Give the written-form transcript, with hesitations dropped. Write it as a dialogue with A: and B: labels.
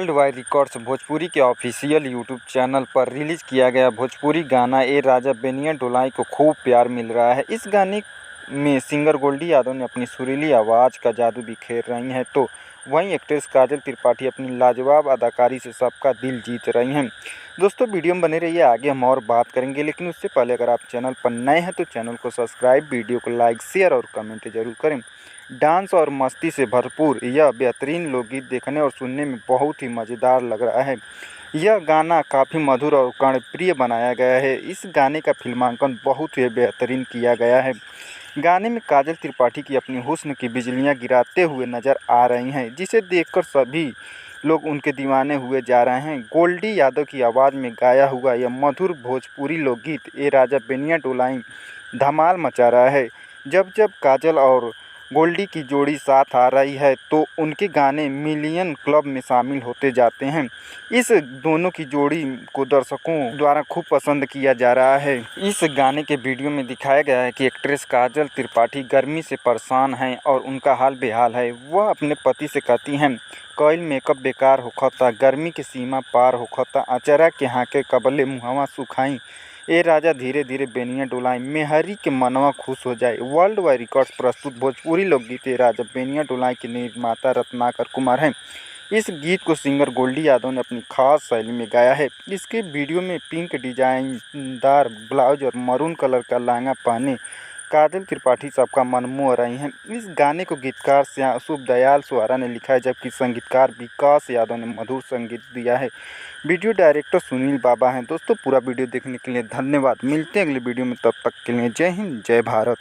A: World wide records Bhojpuri के official YouTube channel पर release किया गया भोजपुरी गाना ए राजा बेनिया डोलाई को खूब प्यार मिल रहा है। इस गाने में सिंगर गोल्डी यादव ने अपनी सुरीली आवाज़ का जादू बिखेर रही हैं, तो वहीं एक्ट्रेस काजल त्रिपाठी अपनी लाजवाब अदाकारी से सबका दिल जीत रही हैं। दोस्तों, वीडियो में बने रहिए, आगे हम और बात करेंगे, लेकिन उससे पहले अगर आप चैनल पर नए हैं तो चैनल को सब्सक्राइब, वीडियो को लाइक, शेयर और कमेंट जरूर करें। डांस और मस्ती से भरपूर यह बेहतरीन लोकगीत देखने और सुनने में बहुत ही मज़ेदार लग रहा है। यह गाना काफ़ी मधुर और कर्णप्रिय बनाया गया है। इस गाने का फिल्मांकन बहुत ही बेहतरीन किया गया है। गाने में काजल त्रिपाठी की अपनी हुस्न की बिजलियां गिराते हुए नज़र आ रही हैं, जिसे देखकर सभी लोग उनके दीवाने हुए जा रहे हैं। गोल्डी यादव की आवाज़ में गाया हुआ यह मधुर भोजपुरी लोकगीत ए राजा बेनिया डोलाई धमाल मचा रहा है। जब जब काजल और गोल्डी की जोड़ी साथ आ रही है तो उनके गाने मिलियन क्लब में शामिल होते जाते हैं। इस दोनों की जोड़ी को दर्शकों द्वारा खूब पसंद किया जा रहा है। इस गाने के वीडियो में दिखाया गया है कि एक्ट्रेस काजल त्रिपाठी गर्मी से परेशान हैं और उनका हाल बेहाल है। वह अपने पति से कहती हैं, कईल मेकअप बेकार होखता, गर्मी की सीमा पार होखता, अचरा के हाके कबले मुहवा सुखाई, ए राजा धीरे धीरे बेनिया डोलाई, मेहरी के मनवा खुश हो जाए। वर्ल्ड वाइड रिकॉर्ड्स प्रस्तुत भोजपुरी लोकगीत ए राजा बेनिया डोलाई के निर्माता रत्नाकर कुमार हैं। इस गीत को सिंगर गोल्डी यादव ने अपनी खास शैली में गाया है। इसके वीडियो में पिंक डिजाइनदार ब्लाउज और मरून कलर का लहंगा पहने काजल त्रिपाठी सबका मन मोह रही हैं। इस गाने को गीतकार शुभ दयाल सुहारा ने लिखा है, जबकि संगीतकार विकास यादव ने मधुर संगीत दिया है। वीडियो डायरेक्टर सुनील बाबा हैं। दोस्तों, पूरा वीडियो देखने के लिए धन्यवाद। मिलते हैं अगले वीडियो में, तब तक के लिए जय हिंद, जय भारत।